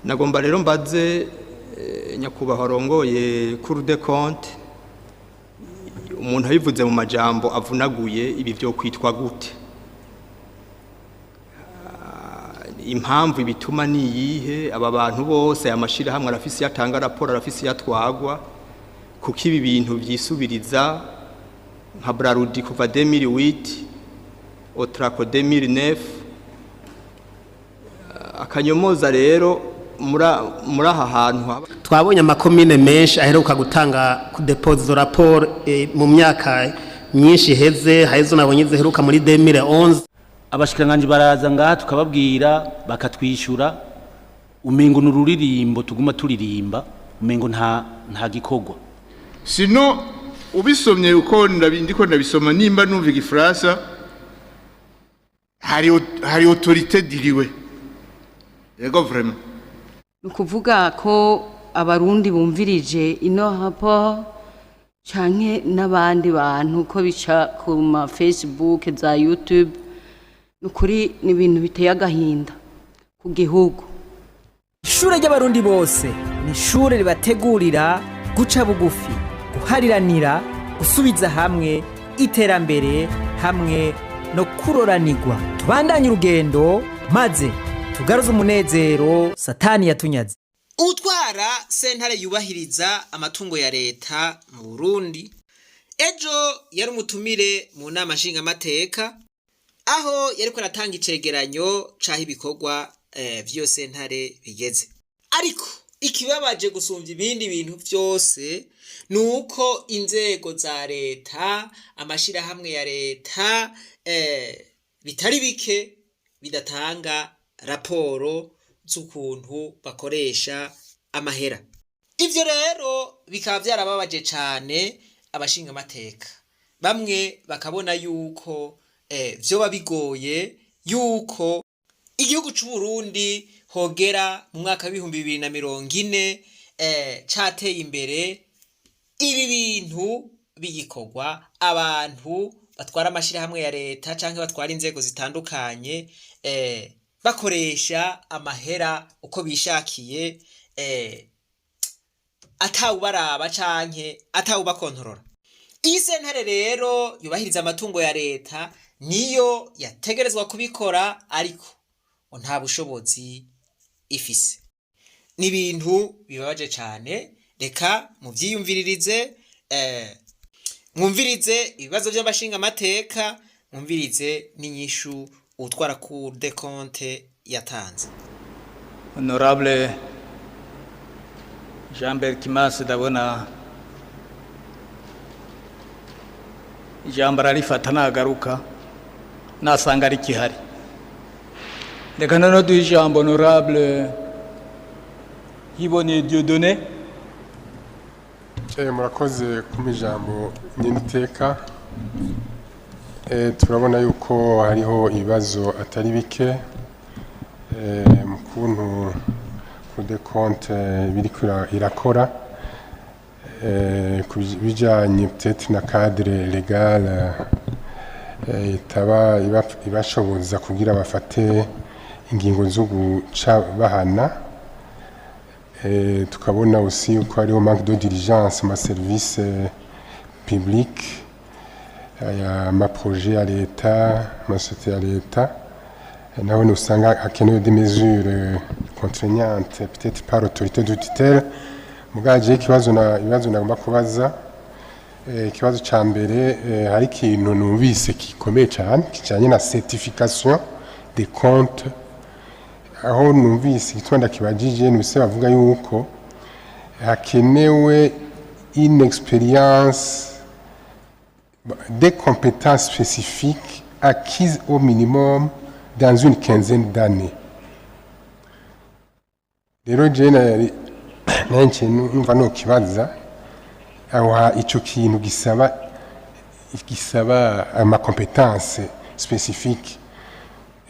nagomba rero mbaze nyakubahwa rongoye Cour des comptes umuntu abivuze mu majambo avunaguye ibi byo kwitwa gute impamvu ibituma ni yihe aba bantu bose amashira hamwe arafisi yatanga raporo arafisi yatwagwa kuko ibi bintu byisubiriza nka Brarudi kuva 2008 Otraco 2009 akanyomoza rero muri aha hantu twabonye amakomine menshi aheruka gutanga kudepoza raporo mu myaka myinshi heze hayezo nabonye ziheruka muri 2011 abashikiranganje baraza ngaha tukababwira bakatwishyura umengo n'ururirimbo tuguma turirimba umengo nta gikogwa sino ubisomye uko ndiko ndabisoma nimba numva igifaransa hari autorité diriwe yego vraiment nukuvuga ko abarundi bumvirije ino hapo canke n'abandi bantu ko bica ku ma Facebook za YouTube nukuri ni ibintu biteye agahinda ku gihugu. Ishure ry'abarundi bose ni ishure ribategurira guca bugufi guhariranira gusubiza hamwe iterambere hamwe no kuroranirwa tubandanye urugendo maze tugaruza umunezero satani yatunyaze. Utwara sentare yubahiriza amatungo ya leta mu Burundi ejo yari umutumire mu nama nshinga mateka aho yariko aratanga icegeranyo caho ibikorwa vyo sentare bigeze. Ariko ikibabaje gusumvya ibindi bintu vyose nuko inzego za leta amashira hamwe ya leta bitari bike bidatanga raporo z'ukuntu bakoresha amahera. Ivyo rero bikaba vyarababaje cane abashinga amateka. Bamwe bakabona yuko vyoba bigoye yuko igihugu c'u Burundi hogera mu mwaka wa 2040 cateye imbere ibi bintu bigikorwa abantu batwara amashira hamwe ya leta canke batwara inzego zitandukanye bakoresha amahera uko bishakiye atawubaraba canke atawubakontorora. Iyi sentare rero yubahiriza amatungo ya leta niyo yategerezwa kubikora ariko nta bushobozi ifise. Ni ibintu bibabaje cane reka muvyiyumviririze mwumvirize ibibazo by'abashinga amateka mwumvirize n'inyishu utwara Cour des comptes yatanze. Honorable Jean-Bert Kimase ndabona ijambo ararifata nagaruka nasanga ari kihari. Reka none duhe ijambo Honorable Yiboneye Dieudonné. Murakoze kuma ijambo n'iteka. Turabona yuko hariho ibibazo atari bike mu kuntu Cour des comptes biriko irakora kubijanye peut-être na cadre légal itaba ibashoboza kugira bafate ingingo zo guca bahana. Tukabona aussi uko hariho manque de diligence ma service public aya ma projet à l'état ma société à l'état naho usanga hakenewe des mesures contraignantes peut-être par autorité de tutelle. Mugaje ikibazo nagomba kubaza ikibazo ca mbere hari ikintu numvise gikomeye cyane kijanye na certification des comptes aho numvise igitwanda kibajije nibise bavuga yuko hakenewe une expérience des compétences spécifiques acquises au minimum dans une quinzaine d'années. Rero jene nanjye numva no kibaza aho ico kintu gisaba ama compétences spécifiques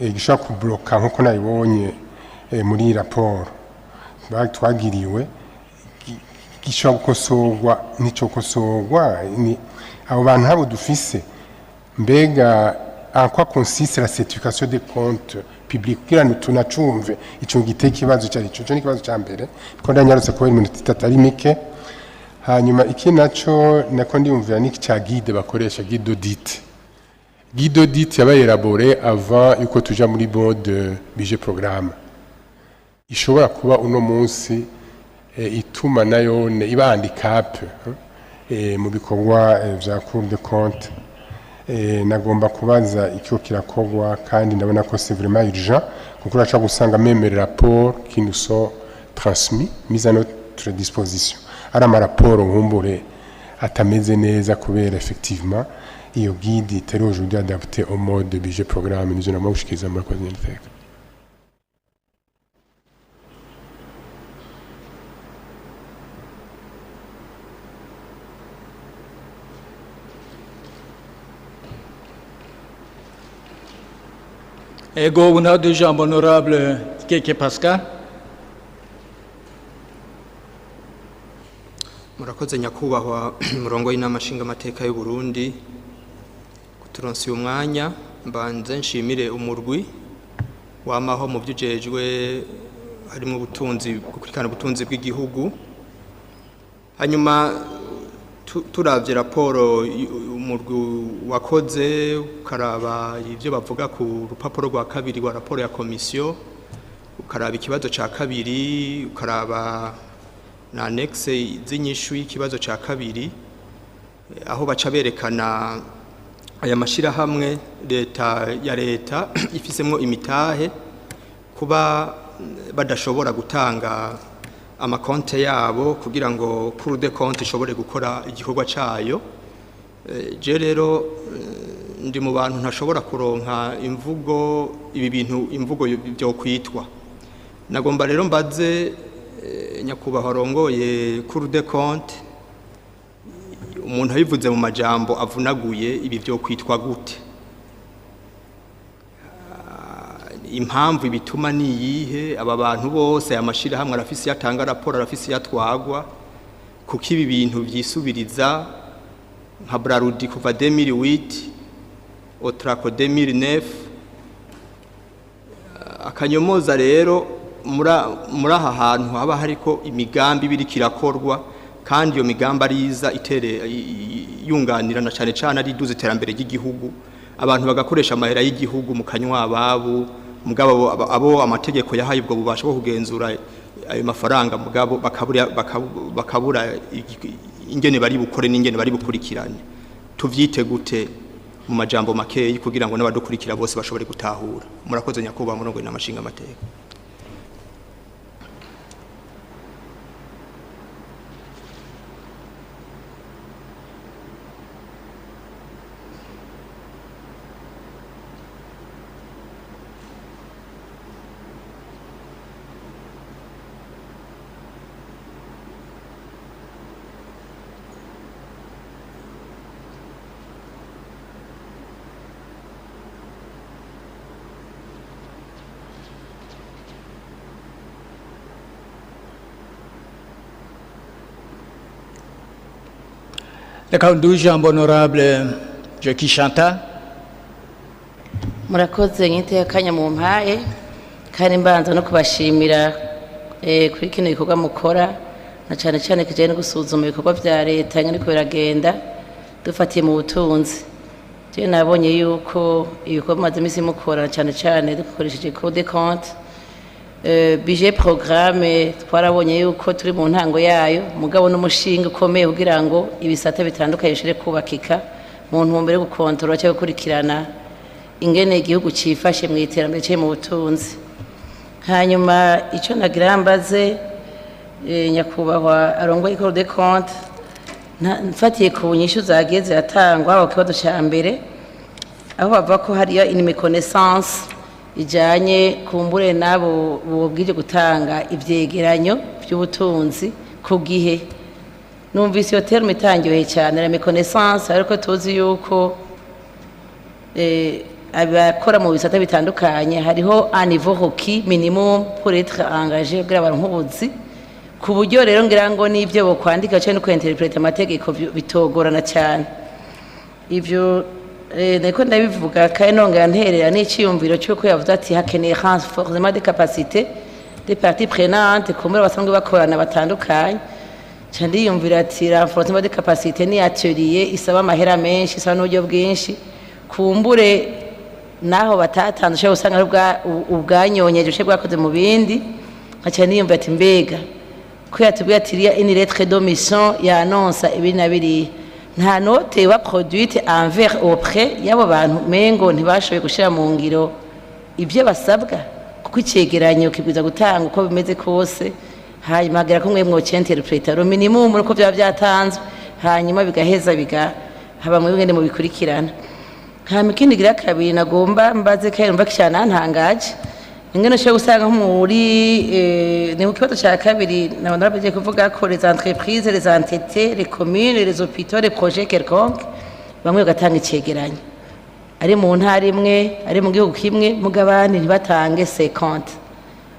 gishobora kubloka nkuko nabibonye muri raporo twagiriwe gishobora gukosorwa nico kosorwa ni abo bantu habo dufise mbega en quoi consiste la certification des comptes public kugira ngo tunacumve ico gite kibazo cyari cyo ni kibazo cya mbere ko ndanyarutse ko iminota itatari mike hanyuma iki naco nako ndiyumvira niki cha guide bakoresha guide d'audit. Guide d'audit yabaye élaboré avant yuko tuja muri mode budget programme. Ishobora kuba uno munsi ituma nayo iba handicap mu bikorwa vya Cour des comptes. Nagomba kubaza icyo kirakogwa kandi ndabona ko c'est vraiment urgent kuko uracha gusanga même les rapports qui nous sont transmis mis à notre disposition. Ara ma rapport nkumbure atameze neza kubera effectivement iyo guide itari aujourd'hui adapté au mode de budget programme nous allons maushkiza muri kwa zintek. Ego una de jambe honorable Keke Pascal. Murakoze nyakubahwa murongo y'inama nshingamateka y'u Burundi kuturonsa uyu mwanya mbanze nshimire umurwi wamaho mu byujejwe harimo ubutunzi gukurikirana ubutunzi bw'igihugu hanyuma turavye raporo umurwi wakoze ukaraba ivyo bavuga ku rupapuro rwa kabiri rwa raporo ya komisiyo ukaraba ikibazo ca kabiri ukaraba na annexe z'inyishu y'ikibazo ca kabiri aho baca berekana aya mashirahamwe leta ifisemwo imitahe kuba badashobora gutanga amakonte yabo kugira ngo Cour des comptes ishobore gukora igikorwa cayo je rero ndi mu bantu ntashobora kuronka imvugo byo kwitwa nagomba rero mbaze nyakubahwa rongoye Cour des comptes umuntu abivuze mu majambo avunaguye ibi byo kwitwa gute impamvu bituma niyihe aba bantu bose amashira hamwe arafisi yatanga raporo arafisi yatwagwa kuko ibi bintu byisubiriza nka Brarudi kuva 2008 Otraco 2009 akanyomoza rero muri aha hantu haba hariko imigambi biri kirakorwa kandi iyo migambi ariza itere yunganirana cyane cyane ari duze iterambere ry'igihugu abantu bagakoresha amahera y'igihugu mu kanywa ababo mugabo abo amategeko yahaye ubwo bubasha bwo kugenzura ayo mafaranga mugabo bakabura ingene bari bukore n'ingene bari bukurikirane tuvyite gute mu majambo makeyi kugira ngo n'abadukurikira bose bashobore gutahura murakoze nyakubahwa murongo n'amashinga amateka. Reka nduhe ijambo honorable Jackie Chantal. Murakoze nk'itekanya mu mpaye kandi mbanza no kubashimira kuri kino gikorwa mukora na cyane cyane kijanye no gusuzuma ibikorwa vya leta ariko biragenda dufatiye mu butunzi. Je nabonye yuko ibikorwa maze imisi mukora cyane cyane dukoresheje Cour des comptes budget programme twarabonye yuko turi mu ntango yayo mugabo n'umushinga ukomeye kugira ngo ibisata bitandukanye bishire kubakika mu ntumbero yo gukontorora cyangwa gukurikirana ingene igihugu cifashe mu iterambere cye mu butunzi. Hanyuma ico nagira mbaze nyakubahwa arongoye Cour des comptes mfatiye ku nyishu zagiye ziratangwa aho kibazo ca mbere aho bavuga ko hariyo une méconnaissance ijanye kumbure nabo bubwije gutanga ivyegeranyo by'ubutunzi ku gihe numvise iyo terme itangiwe cyane la méconnaissance ariko tuzi yuko abakora mu bisata bitandukanye hariho un niveau requis minimum pour être engagé kugira abantu nk'ubuzi ku buryo rero ngira ngo n'ibyo bokwandika cyane no kwinterpreta amategeko bitogorana cyane ivyo niko ndabivuga kandi nongera nterera n'iciyumviro cy'uko yavuze ati hakeneye renforcement de capacité des parties prenantes kumbe basanzwe bakorana batandukanye cyane yiyumvira ati renforcement de capacité ni atelier isaba amahera menshi isaba n'uburyo bwinshi kumbure naho batatanze usanga ari ubwanyonyeje ushe bwakoze mu bindi nkaca niyumvira ati mbega ko yatubwiye ati iriya une lettre de mission yanonsa ibi na biriya nta note wa produite envers auprès y'abo bantu mengo ntibashoboye gushira mu ngiro ibyo basabwa kuko icegeranyo kibwiza gutanga uko bimeze kose hanyuma hagera ko mwe mwocenterpreta ro minimum uko byaba byatanzwe hanyuma bigaheza haba mu bwende mu bikurikirana hama ikindi gira kabiri nagomba mbaze kandi mva cyane ntangaje ingene cyo gusanga muri ni ukibazo cya kabiri nabona bagiye kuvuga ko les entreprises les entités les communes les hôpitaux les projets quelconque bamwe gatanga icegeranyo ari mu ntara imwe ari mu gihugu kimwe mugabane ntibatange 50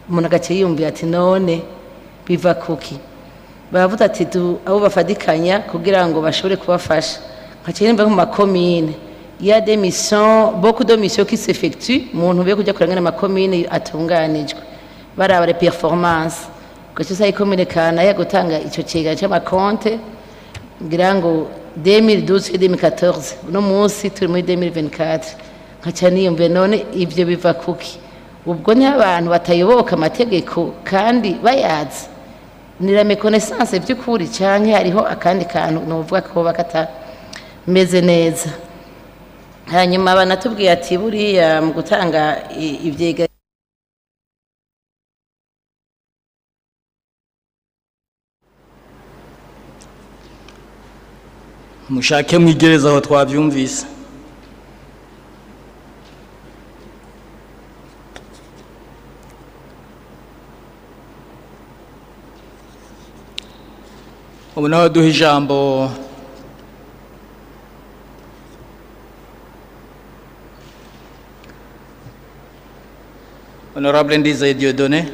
umuntu agace yumvira ati none biva kuki baravuga ati abo bafadikanya kugira ngo bashobore kubafasha nkaciye nimba mu makomine il y a des missions, beaucoup de missions qui s'effectuent. Mon nouveau kujya kurangana makomine atunganijwe. Baraba les performances. Ko cyose ikomenekana ya gutanga ico cega cy'amakonte ngira ngo 2012 et 2014 no munsi turi muri 2024 nkaca niyumve none ivyo biva kuki ubwo ni abantu batayoboka amategeko kandi bayazi ni la méconnaissance by'ukuri canke hariho akandi kantu novuga ko bakata meze neza hanyuma banatubwiye ati buriya mu gutanga ivyega mushake mwigereza aho twavyumvise ubu nawe duha ijambo Honorable Ndiza Dieudonné.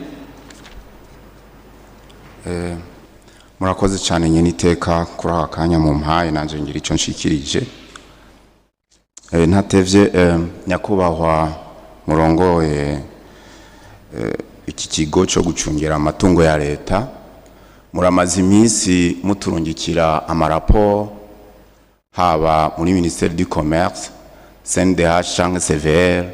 Murakoze cyane nyene iteka kuri aka kanya mu mpaye nanje ngira ico nshikirije. Ntatevye nyakubahwa murongoye iki kigo cyo gucungira amatungo ya leta muramaze iminsi muturungikira amaraporo haba muri Ministère du Commerce, CNDH canke CVR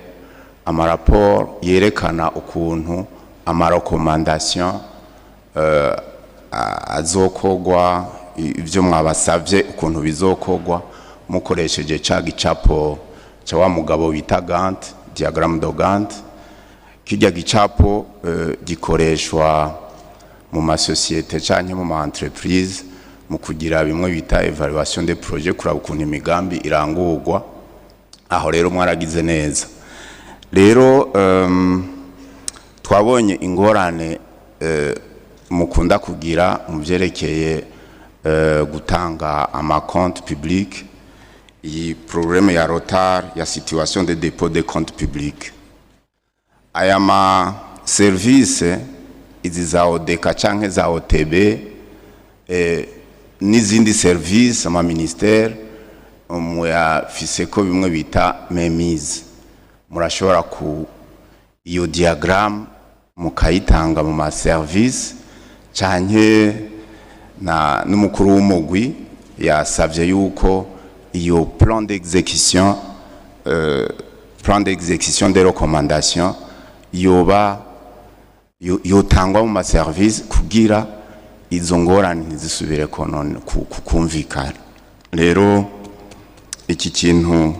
amaraporo yerekana ukuntu amarekomandation azokogwa ivyo mwabasavye ukuntu bizokogwa mukoresheje ca gicapo ca wa mugabo bita Gantt, diagramme de Gantt. Kijya gicapo gikoreshwa mu masosiyete canke mu entreprise mu kugira bimwe bita evaluation des projets kuraba ukuntu imigambi irangurwa. Aho rero mwaragize neza. Rero twabonye ingorane mukunda kugira mu byerekeye gutanga amakonte public iyi problème ya retard ya situation de dépôt de compte public aya ma service izi za ODECA canke za OTB n'izindi service ama ministère muyafise ko bimwe bita memise murashobora ku iyo diagramme mukayitanga mu ma service canke na n'umukuru w'umugwi yasavye yuko iyo plan d'exécution des recommandations yotangwa mu ma service kugira izo ngorane ntizisubire kumvikana. Rero iki kintu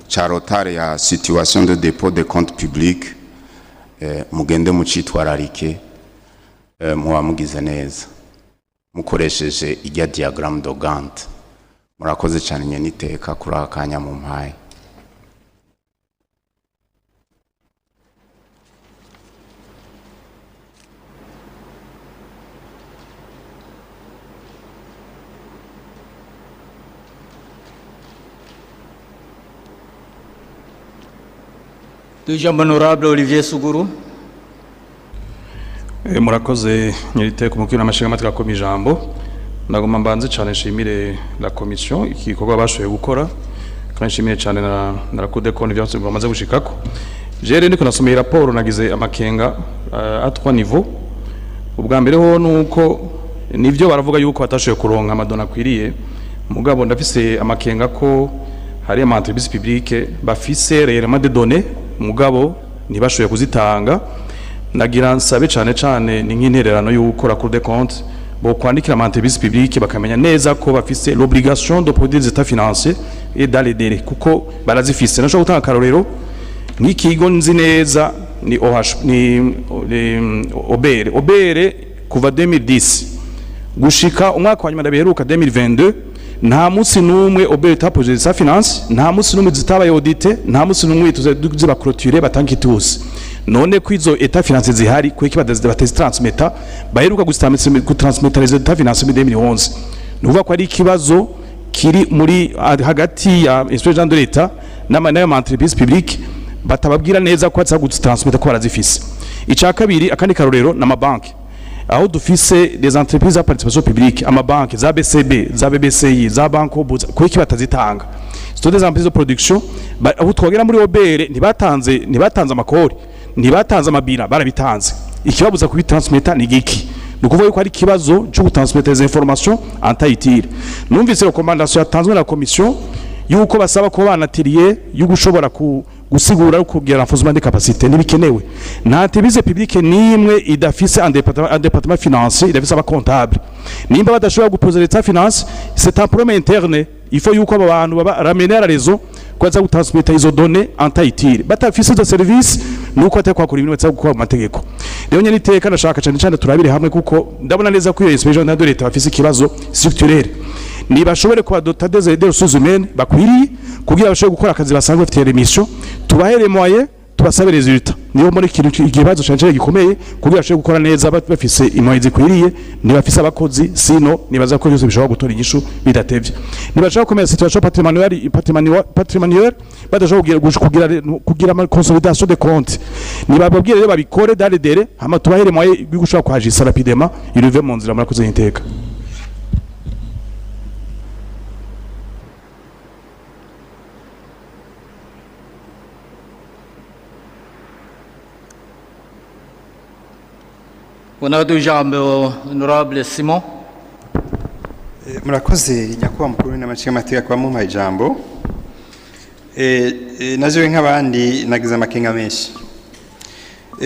cha retard ya situation de dépôt de compte public mugende mucitwararike muba mugize neza mukoresheje irya diagramme de Gantt. Murakoze cyane nyene iteka kuri akanya mu mpaye. Dujambo Honorable Olivier Suguru. Murakoze nyirite ku mukino amashinga amatika ko mijambo. Nagomba mbanze cyane nshimire la commission ikikorwa bashoye gukora kanshimiye cyane na Cour des comptes byose bamaze gushikako jere ndiko nasomeye raporo nagize amakenga à 3 niveaux ubwa mbere ho nuko nivyo baravuga yuko batashoye kuronka amadona kwiriye mugabo ndafise amakenga ko hari ama entreprise publique bafise réellement des données mugabo ntibashoye kuzitanga nagira nsabe cyane ni nk'intererano y'uko la Cour des comptes bo kwandikira ama entreprise publique bakamenya neza ko bafise l'obligation de produire des états financiers et dans les délais kuko barazifise nasho gutanga karorero nk'ikigo nzi neza ni OH ni obere kuva 2010 gushika umwaka wa nyuma ndabiheruka 2022 nta munsi numwe obere tapoje sa finance nta munsi numwe zitabaye audité nta munsi numwe tuziba clôturer batanga itusi none ko izo état financier zihari ko iki batezi transmeta baheruka gutransmeta les états financiers 2011 nuvuga ko ari ikibazo kiri muri hagati ya inspection de l'état n'amanayo ma entreprise publique batababwira neza ko atsa gutransmeta ko barazifise icya kabiri akandi karorero n'amabanki aho dufise des entreprises à participation publique amabanki za BCB za BBCI za Banco ko iki batazitanga c'est des entreprises de production aho twogera muri obere ntibatanze amakori ntibatanze amabira barabitanze ikibabuza kubitransmeta ni giki nukuvuga ko ari kibazo cyo gutransmettre les informations en taitire numvise recommandation yatanzwe na commission yuko basaba ko banatiriye yugushobora gusigura kugira renforcement de capacité nibikenewe nta entreprise publique nimwe idafise un département financier idafise aba comptable nimba badashobora guposer l'état finance c'est un problème interne il faut yuko aba bantu ramener la raison ko za gutransmettre izo données en taitire batafise de service nuko atakwa ibintu batsa gukora amategeko rero nyene iteka nashaka cyane turabire hamwe kuko ndabona neza ko iyo inspection de l'État bafise ikibazo structurel ni bashobore kwa dota des ressources humaines bakwiriye kugira bashobore gukora akazi basanzwe bafite remission tubahere moyen tubasabe resultat niyo muri kintu ikibazo cyane gikomeye kugira bashobore gukora neza bafise imoye zikwiriye ni bafise abakozi sino nibaza ko byose bishobora gutora igishu bidatevye ni bashobora komeza situation patrimoniale badashobora kugira ama consolidation de comptes ni bababwire rero babikore dans les délais hama tubahere moyen bigushobora kwajisa rapidement iruve mu nzira murakoze inteka. Honorable Jambo, Honorable Simon. Murakoze nyakubahwa mukuru w'inama nshingamateka kwa mumpaye ijambo. Naje nk'abandi nagize amakenga menshi.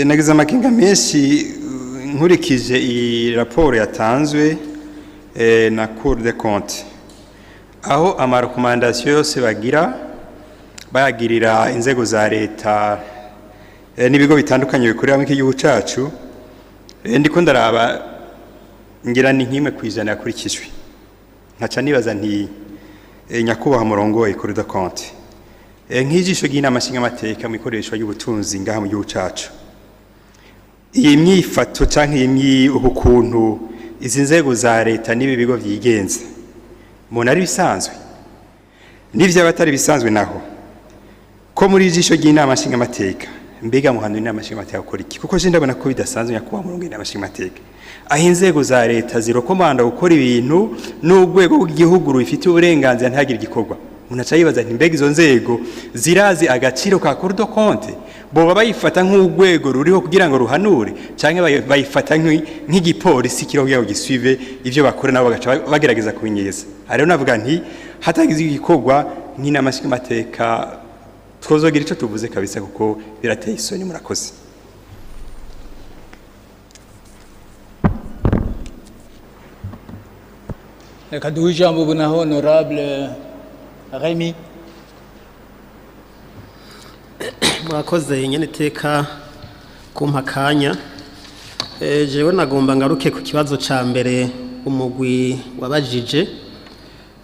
Nagize amakenga menshi nkurikije iyi raporo yatanzwe na Cour des comptes. Aho ama recommandation yose bayagirira inzego za leta n'ibigo bitandukanye bikorera mu gihugu cyacu. Ndiko ndaraba ngira ni nkimwe kwijana yakurikijwe nkaca nibaza nti nyakubahwa murongoye Cour des comptes nk'ijisho ry'inama nshingamateka mu ikoreshwa y'ubutunzi ngaha mu gihugu cyacu iyi myifato canke ukuntu izi nzego za leta n'ibi bigo vyigenza mubona ari bisanzwe n'ivyo abatari bisanzwe naho ko muri ijisho ry'inama nshingamateka mbega muhano inama nshingamateka gukora iki kuko je ndabona ko bidasanzwe nyakubahwa murongoye inama nshingamateka aho inzego za leta zirokomanda gukora ibintu n'urwego rw'igihugu rufite uburenganzira ntagire igikorwa munaca yibaza nti mbega izo nzego zirazi agaciro ka Cour des comptes boba bayifata nk'urwego ruriho kugira ngo ruhanure canke bayifata nk'igipolisi kirogira gisuive ivyo bakora nabo bagaca bagerageza kubinyeza rero navuga nti hatagize igikorwa nk'inama nshingamateka twozogira ico tuvuze kabisa kuko birateye isoni murakoze. Reka duhe ijambo buna Honorable Remy. Murakoze nyene iteka kumpa kanya jewe nagomba ngaruke ku kibazo ca mbere umugwi wabajije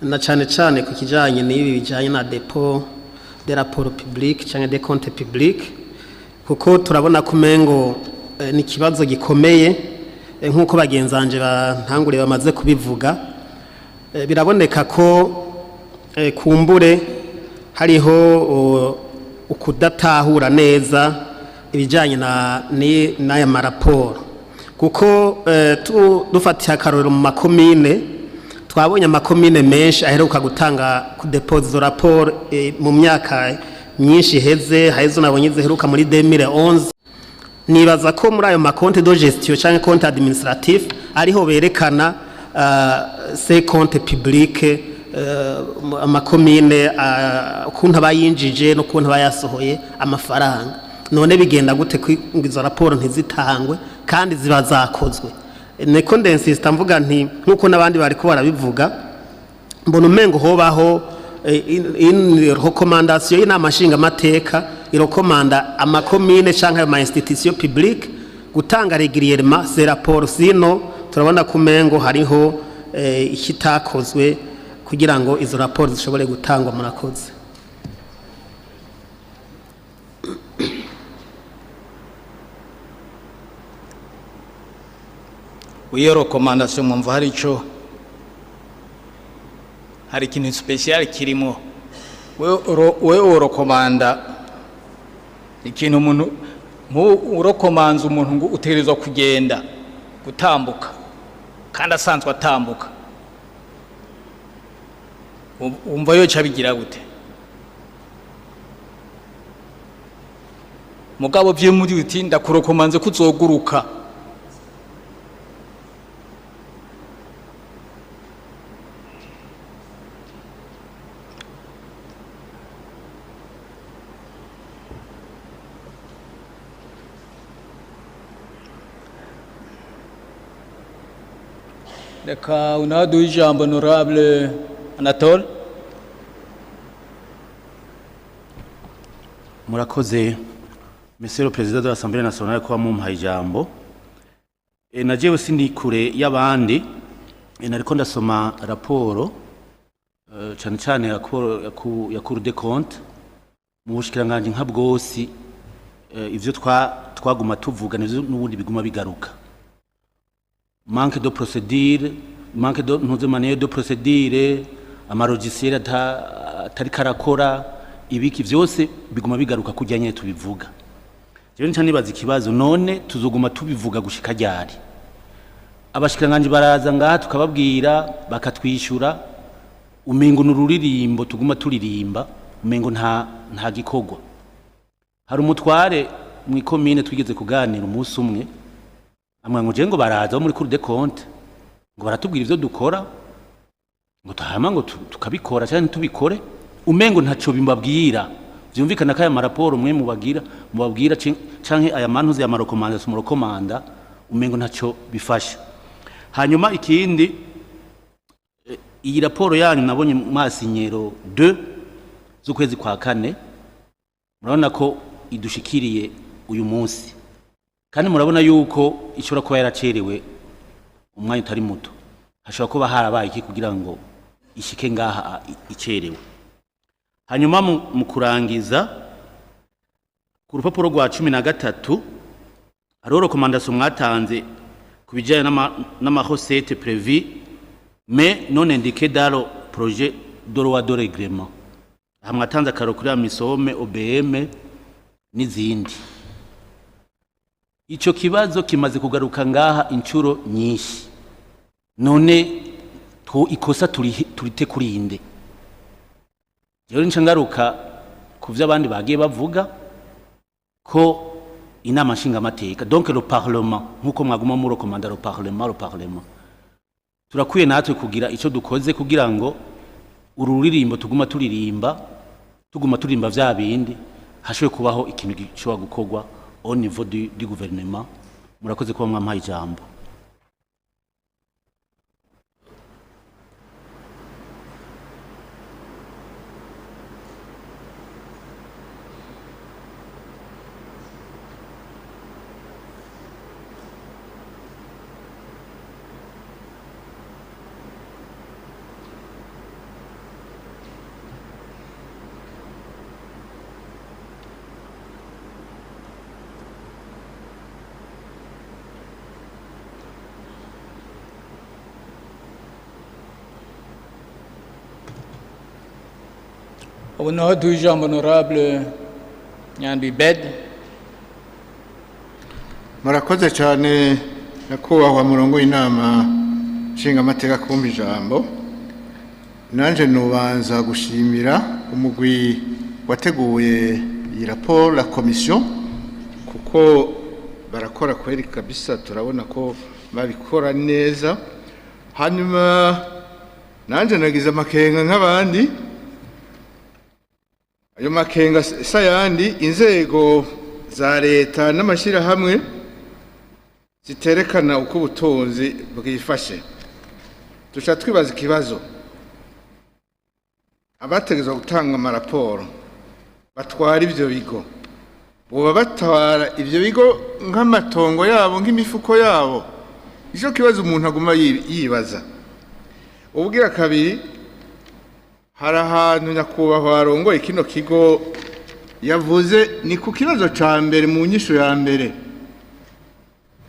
na cane ku kijanye n'ibi bijanye na dépôt de rapport public canke des comptes publics kuko turabona kumengo ni kibazo gikomeye nkuko bagenzanje bantangure bamaze kubivuga biraboneka ko kumbure hariho ukudatahura neza ibijanye n'aya maraporo kuko dufatiye akarorero mu makomine twabonye amakomine menshi aheruka gutanga kudepoza izo raporo mu myaka myinshi iheze hayezo nabonye ziheruka muri 2011 nibaza ko muri ayo makonte de gestion cyangwa compte administratif ariho berekana ces comptes publics amakomine ukuntu abayinjije no kuntu bayasohoye amafaranga none bigenda gute izo raporo ntizitangwe kandi ziba zakozwe niko ndensista mvuga nti nkuko nabandi bari ko barabivuga mbona umengo hobaho in recommandation y'inama nshinga mateka irokomanda amakomine canke ama institution publique gutanga régulièrement ces rapports sino turabona kumengo hariho ikitakozwe kugira ngo izo rapports zishobore gutangwa murakoze. Iyo recommandation mwumva hari ico hari ikintu special kirimo we urokomanda ikintu umuntu urokomanza umuntu ngo utegerezwa kugenda gutambuka kandi asanzwe atambuka umva yo cabigira gute mugabo vy'umuri uti ndakurokomanze kuzoguruka Reka unadu ijambo honorable Anatole. Murakoze Monsieur le Président de l'Assemblée nationale kwa mumpaye ijambo. Najewe sindi kure y'abandi nariko ndasoma raporo cyane cyane ya Cour des comptes mu bushikiranganje nka bwose ivyo twaguma tuvuga n'ivyo n'ubundi biguma bigaruka. Manque de procédure, manque de manière de procédure, amarogisiere atari karakora, ibiki vyose biguma bigaruka kujyanye tubivuga. Jewe nca nibaza ikibazo none tuzoguma tubivuga gushika ryari. Abashikiranganje baraza ngaha tukababwira bakatwishura umengo n'ururirimbo tuguma turirimba umengo nta gikogwa. Hari umutware mu ikomine twigeze kuganira umunsi umwe amwe ngo baraza muri Cour des comptes ngo baratubwira ivyo dukora ngo tahama ngo tukabikora cyane tubikore umengo ntaco bimbabwira vyumvikana kaya maraporo mwe mubabwira canke aya mantuze ya marekomanda sumurokomanda umengo ntaco bifasha. Hanyuma ikindi iyi raporo yanyu nabonye mwasinyero 2 z'ukwezi kwa 4 murabona ko idushikiriye uyu munsi kandi murabona yuko ishobora kuba yaracerewe umwanya utari muto hashobora kuba harabaye iki kugira ngo ishike ngaha icerewe. Hanyuma mu kurangiza ku rupapuro rwa 13 hariho recommandation mwatanze kubijanye n'amahosete prévu mais non indiqué dans le projet de loi de règlement. Hamwatanze akarokuri ya misome OBM n'izindi. Ico kibazo kimaze kugaruka ngaha incuro nyinshi. None ikosa turite kurinde. Jewe ncangaruka kuvya abandi bagiye bavuga ko inama nshinga mateka donc le parlement nkuko mwaguma mu recommanda le parlement turakwiye natwe kugira ico dukoze kugira ngo ururirimbo tuguma turirimba vya bindi hashwe kubaho ikintu gishobora gukorwa au niveau du gouvernement. Murakoze kuba mwampaye ijambo. Unadu ijambo honorable Nyandwi Bed. Murakoze cyane nyakubahwa murongo w'inama nshinga amateka kumva ijambo. nanje nubanza gushimira umugwi wateguye iyi raporo la commission kuko barakora kweri kabisa, turabona ko babikora neza. Hanyuma nanje nagize amakenga nk'abandi, ayo makenga sayandi inzego za leta n'amashirahamwe ziterekana uko ubutunzi bwifashe. Tusha twibaza ikibazo, abategezwa gutanga amaraporo batwara ivyo bigo, boba batwara ivyo bigo nk'amatongo yabo nk'imifuko yabo? Ico kibazo umuntu aguma yibaza. Ubwira kabiri, hari ahantu nyakubahwa arongoye kino kigo yavuze ni ku kibazo ca mbere mu nyisho ya mbere.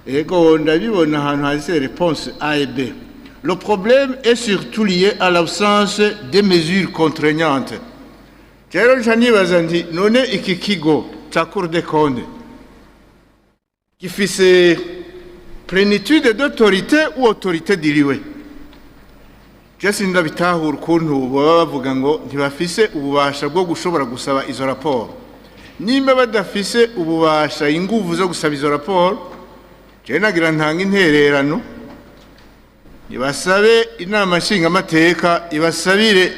Ego ndabibona ahantu hasi réponse A et B. Le problème est surtout lié à l'absence de mesures contraignantes. Rero nibaza nti none iki kigo ca Cour des comptes gifise plénitude d'autorité ou autorité diriwe? Je sindabitahura ukuntu baba bavuga ngo ntibafise ububasha bwo gushobora gusaba izo raporo. Nimba badafise ububasha inguvu zo gusaba izo raporo, je nagira ntanga intererano ibasabe inama nshingamateka ibasabire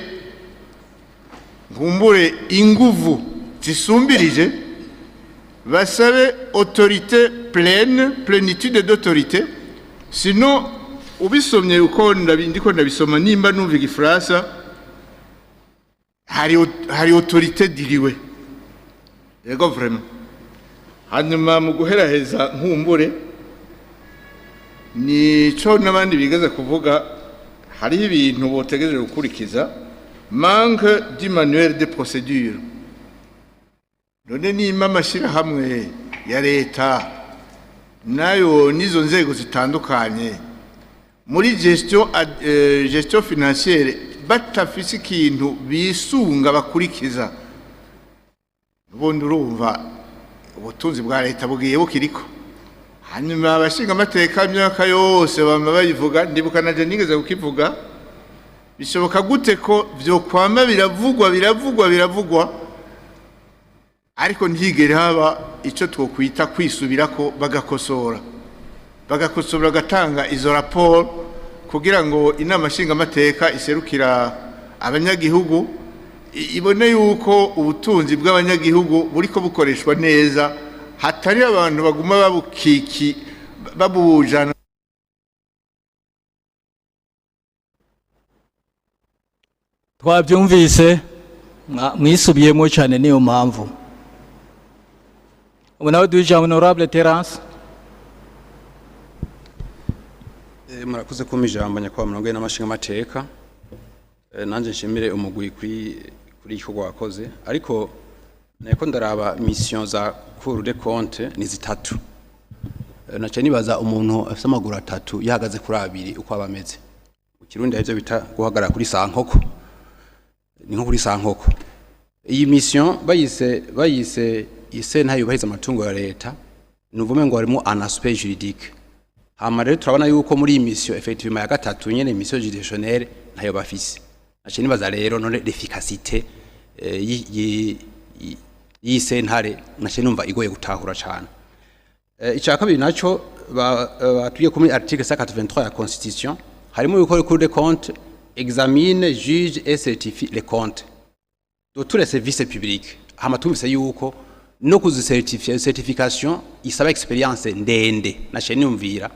ngumbure inguvu zisumbirije, basabe autorité pleine, plénitude d'autorité. Sinon ubisomye uko ndiko ndabisoma nimba numva igifaransa, hari autorité diriwe. Yego vraiment. Hanyuma mu guheraheza nkumbure nico n'abandi bigaze kuvuga, hari ibintu botegereje gukurikiza, manque du manuel de procédure. None nimba amashirahamwe ya leta nayo nizo nzego zitandukanye muri gestion financière batafise ikintu bisunga bakurikiza, ubundi urumva ubutunzi bwa leta bugiye bukiriko. Hanyuma abashinga amateka imyaka yose bama bayivuga, ndibuka naje nigeze kukivuga, bishoboka gute ko vyokwama biravugwa ariko ntigere haba ico twokwita kwisubirako bagakosora gatanga izo raporo kugira ngo inama nshinga amateka iserukira abanyagihugu ibone yuko ubutunzi bw'abanyagihugu buriko bukoreshwa neza, hatari abantu baguma babujana. Twabyumvise mwisubiyemo cyane, niyo mpamvu ubu nawe duhije honorable Terence. Murakoze kuma ijambo nyakubahwa murongoye n'amashinga amateka. Nanje nshimire umugwi kuri icyo wakoze, ariko nako ndaraba mission za Cour des comptes ni zitatu. Naca nibaza umuntu afite amaguru atatu yahagaze kuri abiri uko abameze. Mu Kirundi ivyo bita guhagarara kuri sankoko, ni nko kuri sankoko. Iyi mission bayise isena yubahiriza amatungo ya leta, nuvume ngo harimo un aspect juridique. Hama rero turabona yuko muri iyi mission effectivement ya gatatu nyene mission juridictionnelle ntayo bafise. Naca nibaza rero none l'efficacité y'isentare naca numva igoye gutahura cyane. Icya kabiri naco batuye kuri article 183 ya constitution, harimo yuko le Cour des comptes examine, juge et certifie les comptes de tous les services publics. Hama tumvise yuko no certification isaba experience ndende. Naca numvira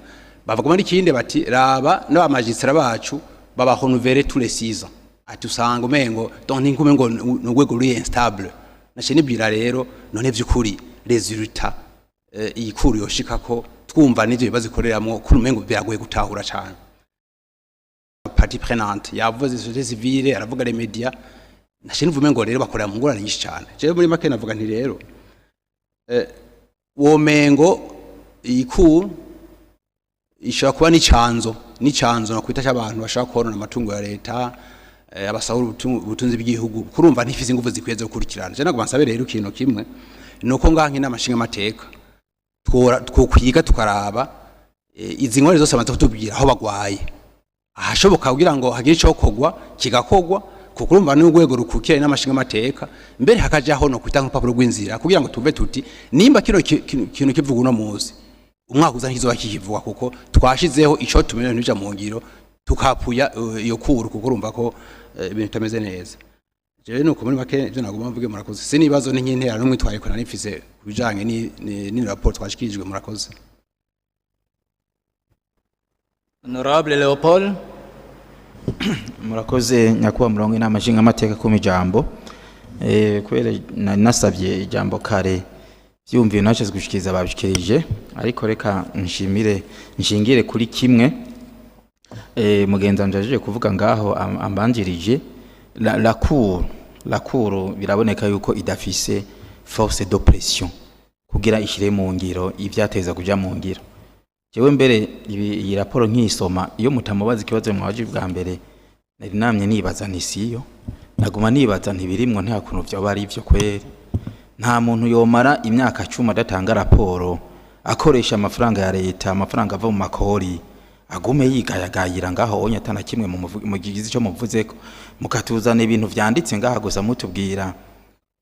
bavuga muri kindi bati raba n'abamagistrat bacu baba renouveler tous les 6 ans. Ati usanga umengo donc ninkume ngo n'ugwego ruri instable. Naca nibwira rero none vy'ukuri resultat ikuru yoshika ko twumva n'ivyo bibazo ikoreramwo kuri umengo biragoye gutahura cyane. Partie prenante yavuze société civile, aravuga les médias. Naca nivume ngo rero bakorera mu ngorane nyinshi cyane. Je muri make navuga nti rero womengo ikuru ishobora kuba n'icanzo nakwita cy'abantu bashaka korona amatungo ya leta, abasahura ubutunzi bw'igihugu, kurumva ntifize ingufu zikwiye zo gukurikirana. Je nagomba nsabe rero ikintu kimwe nuko nganki n'amashinga amateka twokwiga tukaraba izi ngorane zose bamaze kutubwira aho bagwaye, ahashoboka kugira ngo hagire ico kogwa kigakogwa kuko urumva ni urwego rukukira n'amashinga amateka mbere hakajaho no kwita nk'urupapuro rw'inzira kugira ngo tuve tuti nimba kino kintu kivuga uno muzi umwaka uza ntizoba kikivuga kuko twashizeho ico tumenye n'ija mu ngiro tukapuya iyo kuru kuko urumva ko ibintu bitameze neza jewe nuko muri make ivyo nagomba mvuge murakoze sinibazo n'inkintera n'umwe twariko nanifise kubijanye ni rapport twashikirijwe murakoze. Honorable Leopold. Murakoze nyakuba murongo inama nshinga amateka ku mijambo kubera nasabye ijambo kare byumviye naco gushikiriza babishikirije ariko reka nshingire kuri kimwe mugenza njaje kuvuga ngaho ambanjirije la cour biraboneka yuko idafise force d'oppression kugira ishire mu ngiro ivyateza kuja mu ngiro. Jewe mbere iyi raporo nkisoma iyo mutamubaza ikibazo mwaje bwa mbere nari namye nibaza nisiyo naguma nibaza ntibirimwo nta kuntu byo bari ivyo kweri nta muntu yomara imyaka 10 adatanga raporo akoresha amafaranga ya leta amafaranga ava mu makori agume yigayagayira ngaho onye atana kimwe mu gigizi cyo muvuzeko mukatuzana ibintu vyanditse ngaha gusa mutubwira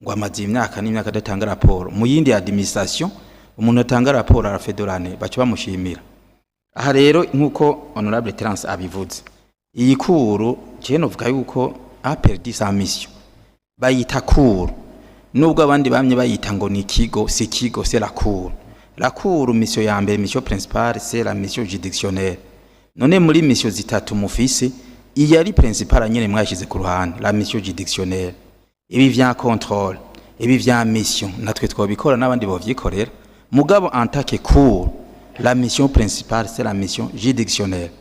ngo amazi imyaka n'imyaka adatanga raporo mu yindi administration umuntu atanga raporo ara federane baca bamushimira. Aha rero nkuko honorable Terence abivuze iyi kuru cyeno vuga yuko a perdu sa mission bayita kuru nubwo abandi bamye bayita ngo ni kigo c'est kigo c'est la cour mission ya mbere mission principale c'est la mission juridictionnelle none muri mission zitatu mufise iyi ari principale nyene mwashize ku ruhande la mission juridictionnelle ibi vya contrôle ibi vya mission natwe twobikora n'abandi bovyikorera mugabo en tant que cour la mission principale c'est la mission juridictionnelle.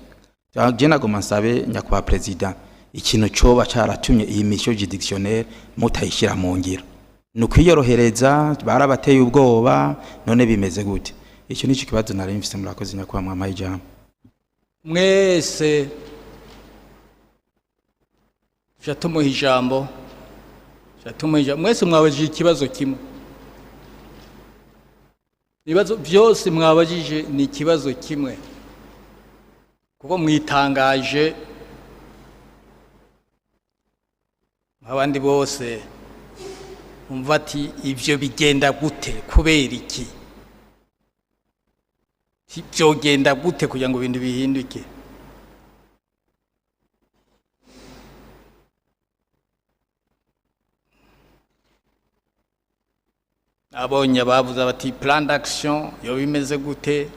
Jena goma sabe nyakwa president ikintu coba caratumye iyi mission juridictionnelle mutayishira mu ngiro nukwiyorohereza barabateye ubwoba none bimeze gute icyo nico kibazo nari mfise murakoze nyakwa mwamaye ijambo mwese jatumuha ijambo mwese mwabajije ikibazo kimwe ibibazo byose mwabajije ni ikibazo kimwe kuko mwitangaje abandi bose umva ati ivyo bigenda gute kubera iki byogenda gute kugira ngo ibintu bihinduke. Abonye bavuze bati plan d'action yo bimeze gute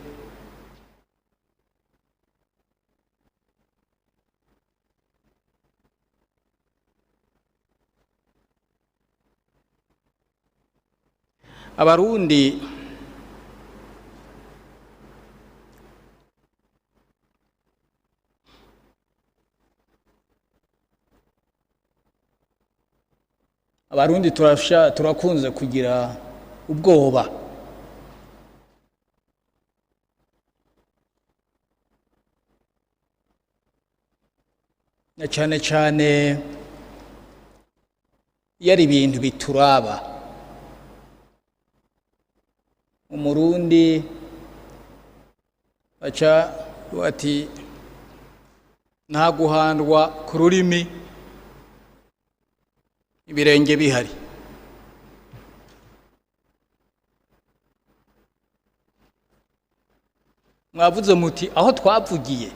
Abarundi turakunze kugira ubwoba cyane cyane yari ibintu bituraba umurundi aca bati nta guhandwa ku rurimi ibirenge bihari mwavuze muti aho twavugiye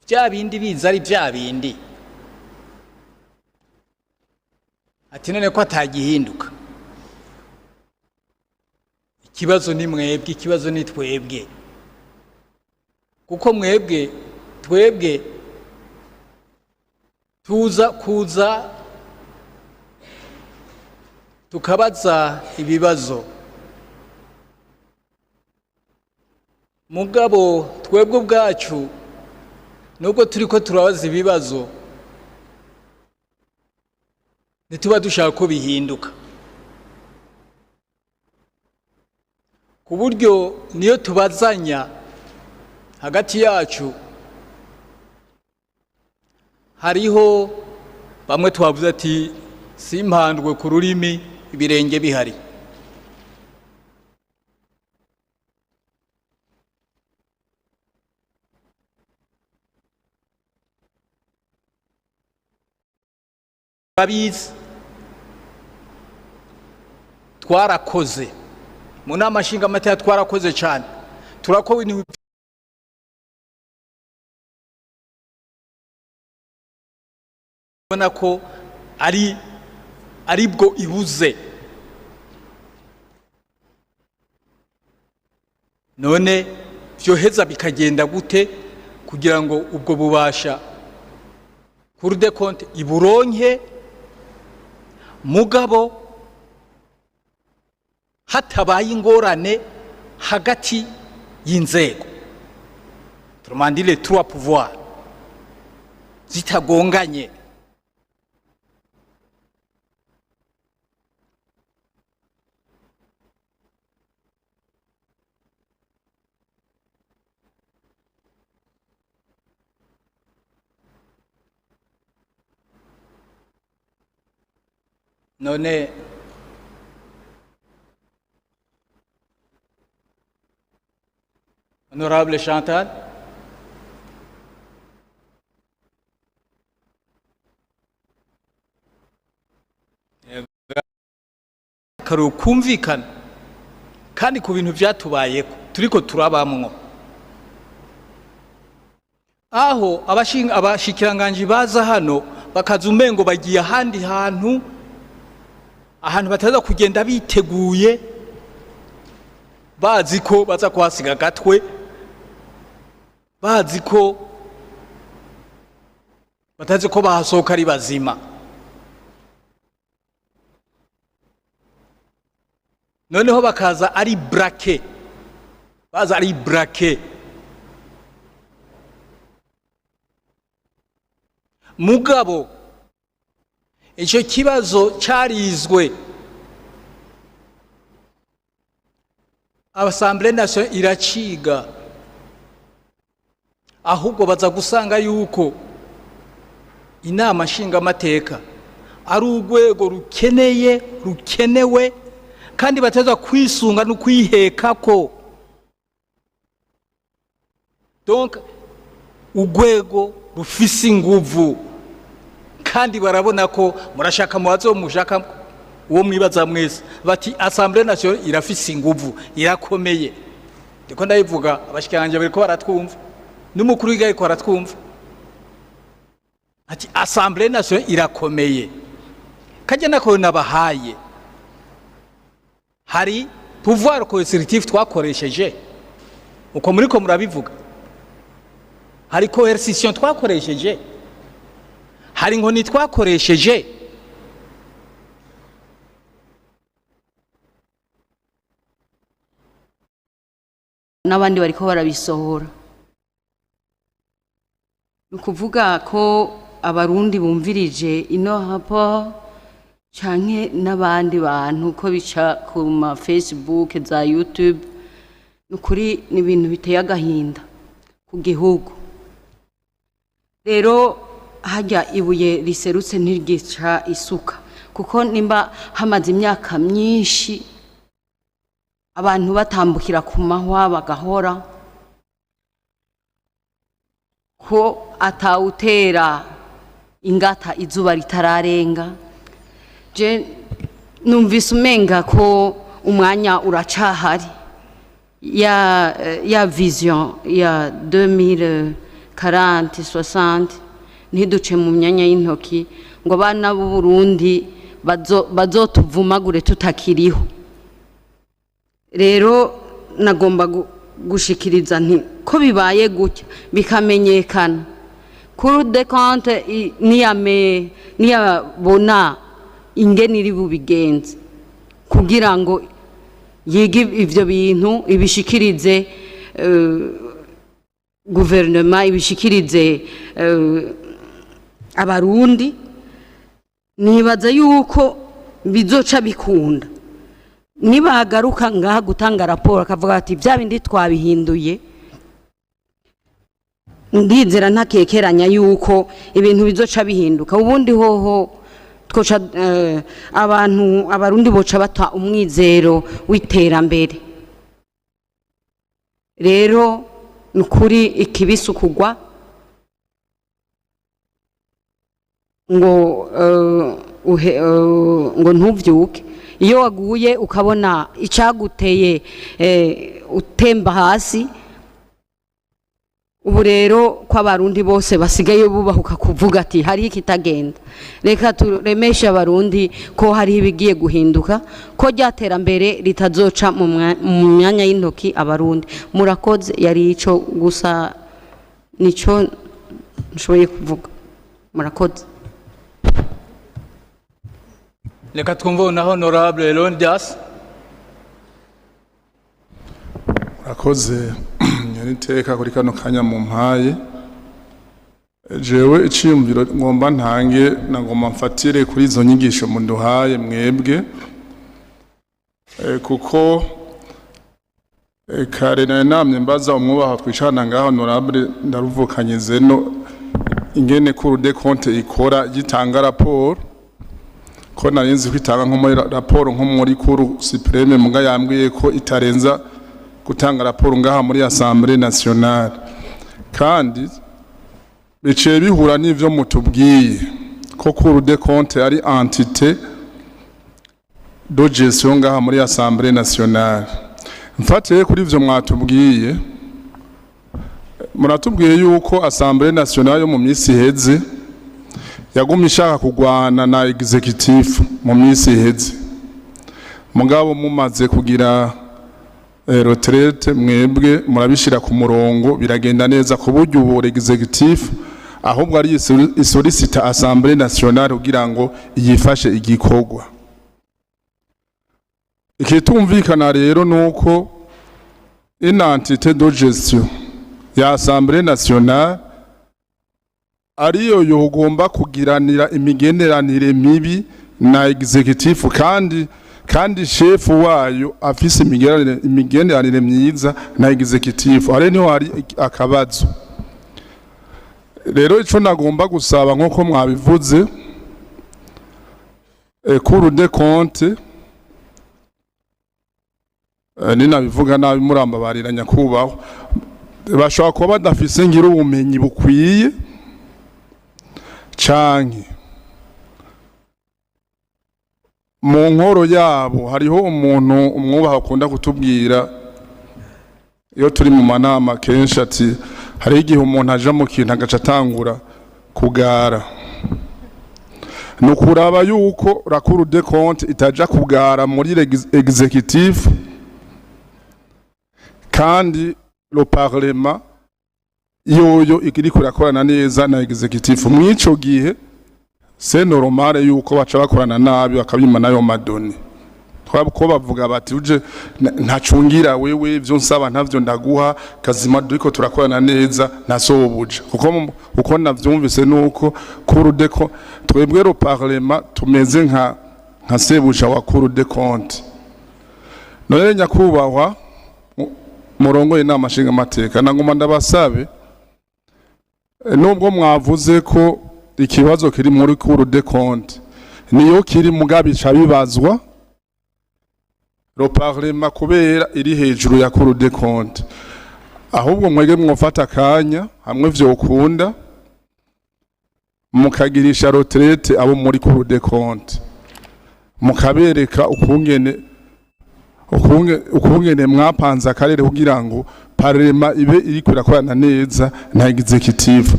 bya bindi biza ari bya bindi ati none ko atagihinduka ikibazo ni mwebwe ikibazo ni twebwe kuko twebwe tuza kuza tukabaza ibibazo mugabo twebwe ubwacu nubwo turiko turabaza ibibazo nituba dushaka ko bihinduka ku buryo niyo tubazanya hagati yacu hariho bamwe twavuze ati simpandwe ku rurimi ibirenge bihari babizi twarakoze mu nama nshingamateka twarakoze cyane turakowe ni ubona ko ari bwo ibuze none byoheza bikagenda gute kugira ngo ubwo bubasha Cour des comptes iburonke mugabo hatabaye ingorane hagati y'inzego turumandire trois pouvoirs zitagonganye none honorable Chantal karukumvikana kandi ku bintu byatubayeko turiko turabamwo aho abashikiranganje baza hano bakaza umengo bagiye ahandi hantu ahantu bataza kugenda biteguye bazi ko baza kuhasiga gatwe bazi ko batazi ko bahasohoka ari bazima noneho bakaza ari brake baza ari brake mugabo icyo kibazo cyarizwe Assemblée nationale iraciga ahubwo baza gusanga yuko inama nshingamateka ari urwego rukenewe kandi bateza kwisunga no kwiheka ko donc urwego rufise inguvu kandi barabona ko murashaka mubazo mushaka uwo mwibaza mwese bati Assemblée nationale irafise inguvu irakomeye ndiko ndayivuga abashikiranje bariko baratwumva n'umukuru w'igaye ko baratwumva ati Assemblée nationale irakomeye kaje nako nabahaye hari pouvoir coercitif twakoresheje uko muriko murabivuga hari coercition twakoresheje hari inkoni twakoresheje n'abandi bariko barabisohora nukuvuga ko abarundi bumvirije ino hapa canke n'abandi bantu ko bica ku ma Facebook za YouTube nukuri ni ibintu biteye agahinda ku gihugu rero hajya ibuye riserutse ntiryica isuka kuko nimba hamaze imyaka myinshi abantu batambukira ku mahwa bagahora ko atawutera ingata izuba ritararenga je numvise umenga ko umwanya uracahari ya vision ya 2040 60 ntiduce mu myanya y'intoki ngo abana b'u Burundi bazotuvumagure tutakiriho rero nagomba gushikiriza nti ko bibaye gutya bikamenyekana Cour des comptes niyabona ingene iri bubigenze kugira ngo yige ivyo bintu ibishikirize gouvernement ibishikirize abarundi nibaza yuko bizoca bikunda nibagaruka ngaha gutanga raporo akavuga ati bya bindi twabihinduye ndizera ntakekeranya yuko ibintu bizoca bihinduka ubundi hoho twoca abarundi boca bata umwizero w'iterambere rero nukuri ikibisukugwa ngo ngo ntuvyuke iyo waguye ukabona icaguteye utemba hasi. Ubu rero ko abarundi bose basigaye bubahuka kuvuga ati hari ikitagenda, reka turemeshe abarundi ko hari ibigiye guhinduka, ko ryaterambere ritazoca mu myanya y'intoki abarundi. Murakoze, yari ico gusa nico nshoboye kuvuga. Murakoze. Reka twumve na honorable Leonidas. Murakoze. Niteka kuri kano kanya mu mpaye, jewe iciyumviro ngomba ntange na ngomba mfatire kuri izo nyigisho munduhaye mwebwe, kuko kare namye mbaza umwubaha twicana ngaho honorable ndaruvukanye zeno ingene Cour des comptes ikora gitanga raporo, ko narinzi kwitanga nko muri raporo nko muri Cour supreme muga yambwiye ko itarenza gutanga raporo ngaha muri Assemblée nationale, kandi biciye bihura n'ivyo mutubwiye ko Cour des comptes ari entité de gestion ngaha muri Assemblée nationale. Mfatiye kuri ivyo mwatubwiye, muratubwiye yuko Assemblée nationale yo mu minsi iheze yagumye ishaka kugwana na executive mu minsi iheze, mugabo mumaze kugira retraite mwebwe murabishira ku murongo biragenda neza ku buryo ubu executive ahubwo ari isolicita Assemblée nationale kugira ngo yifashe igikorwa. Ikitumvikana rero nuko inentité de gestion ya Assemblée nationale ariyo yogomba kugiranira imigenderanire mibi na executive, kandi chef wayo afise imigenderanire myiza na executive. Are niho hari akabazo. Rero ico nagomba gusaba nk'uko mwabivuze, Cour des comptes ninabivuga nabi muramba barira nyakubahwa, bashobora kuba badafise ngira ubumenyi bukwiye canke mu nkoro yabo hariho umuntu umwubaha akunda kutubwira iyo turi mu manama kenshi ati hari igihe umuntu aja mu kintu agaca atangura kugara. Nukuraba yuko la Cour des comptes itaja kugara muri executive, kandi le parlement yoyo ikiri kurakorana neza na executive. Mwico gihe c'est normal yuko baca bakorana nabi bakabima nayo madoni. Twabko bavuga bati uje ntacungira wewe ivyo nsaba ntavyo ndaguha kazima duko turakorana neza nasobuje. Kuko navyumvise nuko Cour des comptes twebwe le parlement tumeze nka sebuja wa Cour des comptes. None nyakubahwa murongo inama nshinga mateka nangoma ndabasabe, nubwo mwavuze ko ikibazo kiri muri Cour des comptes niyo kiri mugabica bibazwa le parlement kubera iri hejuru ya Cour des comptes, ahubwo mwege mwofata akanya hamwe vyokunda mukagirisha retraite abo muri Cour des comptes, mukabereka ukungene mwapanze akarere kugira ngo parlement ibe iri kurakorana neza na executive.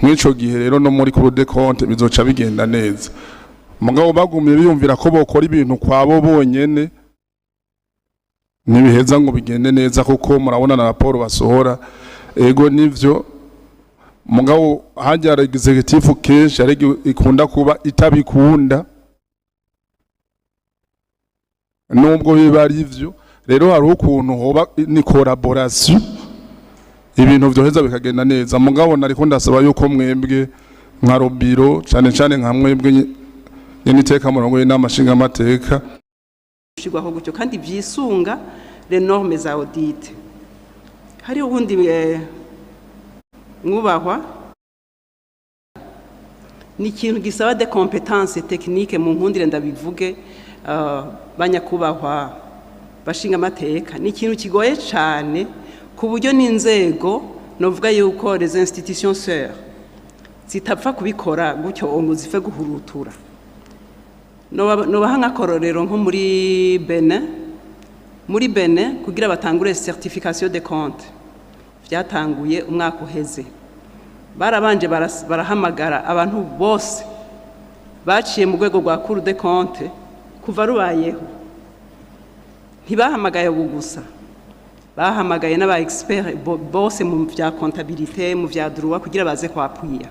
Mwico gihe rero no muri Cour des comptes bizoca bigenda neza. Mugabo bagumye biyumvira ko bokora ibintu kwabo bonyene nibiheza ngo bigende neza, kuko murabona na raporo basohora ego nivyo, mugabo hajya executive kenshi ikunda kuba itabikunda nubwo biba ari ivyo. Rero hari ukuntu hoba ni collaboration ibintu vyoheza bikagenda neza. Mugabo nariko ndasaba yuko mwembwe nka Robiro cyane nka mwembwe nyeniteka murongo y'inama nshinga amateka shigwaho gutyo kandi vyisunga les normes za audit. Hari ubundi mwubahwa ni ikintu gisaba de compétences techniques mu nkundire ndabivuge banyakubahwa bashinga amateka, ni ikintu kigoye cyane ku buryo n'inzego novuga yuko les institutions sœurs zitapfa kubikora gutyo ngo zife guhurutura. nobaha nk'akarorero nko muri Benin kugira batangure certification de compte vyatanguye umwaka uheze barabanje barahamagara abantu bose baciye mu rwego rwa Cour des comptes kuva rubayeho ntibahamagaye gusa bahamagaye n'aba expert bose mu vya comptabilité mu vya droit kugira baze kwapuya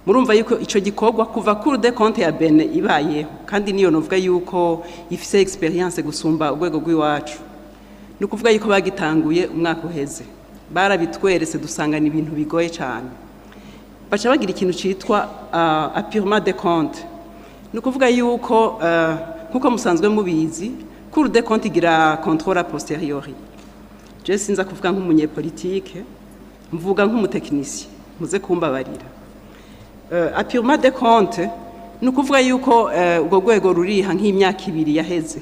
murumva yuko ico gikorwa kuva Cour des comptes ya Benin ibayeho kandi niyo novuga yuko ifise experience gusumba urwego rw'iwacu ni kuvuga yuko bagitanguye umwaka uheze barabitweretse dusanga ni ibintu bigoye cyane baca bagira ikintu citwa appurement des comptes ni kuvuga yuko nkuko musanzwe mubizi Cour des comptes igira contrôle a posteriori je sinza kuvuga nk'umunyepolitike mvuga nk'umutekinicien muze kumbabarira appurement des comptes ni kuvuga yuko ubwo rwego ruriha nk'imyaka 2 yaheze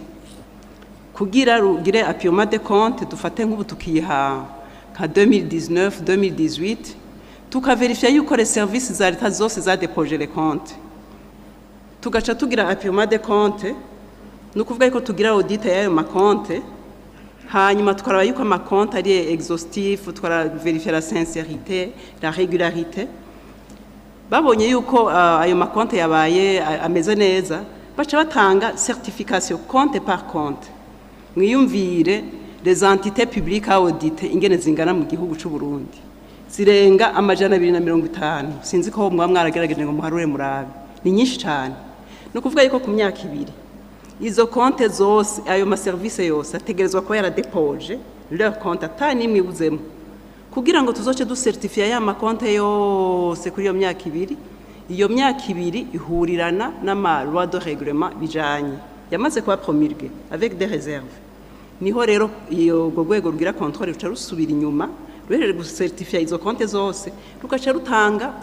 kugira rugire appurement des comptes dufate nk'ubu tukiha nka 2019 2018 tukaverifier yuko les services za leta zose za déposer les comptes tugaca tugira appurement des comptes ni kuvuga yuko tugira audit y'ayo makonte hanyuma tukaraba yuko amakonte ari exhaustif tukaverifier la sincérité la régularité babonye yuko ayo makonte yabaye ameze neza baca batanga certification compte par compte mwiyumvire les entités publiques à auditer ingene zingana mu gihugu c'u Burundi zirenga 250 sinzi ko mwagerageje ngo muharure murabe ni nyinshi cyane no kuvuga yuko ku myaka 2 izo compte zose ayo ma service yose ategerezwa ko yaradepoje leur compte atani mwibuzemo kugira ngo tuzoce du certifier ya makonte yose kuri iyo myaka 2 iyo myaka 2 ihurirana n'ama loi de règlement bijanye yamaze kuba promulguée avec des réserves niho rero iyo rwego rugira contrôle ruca rusubira inyuma ruhereje gucertifier izo compte zose rugaca rutanga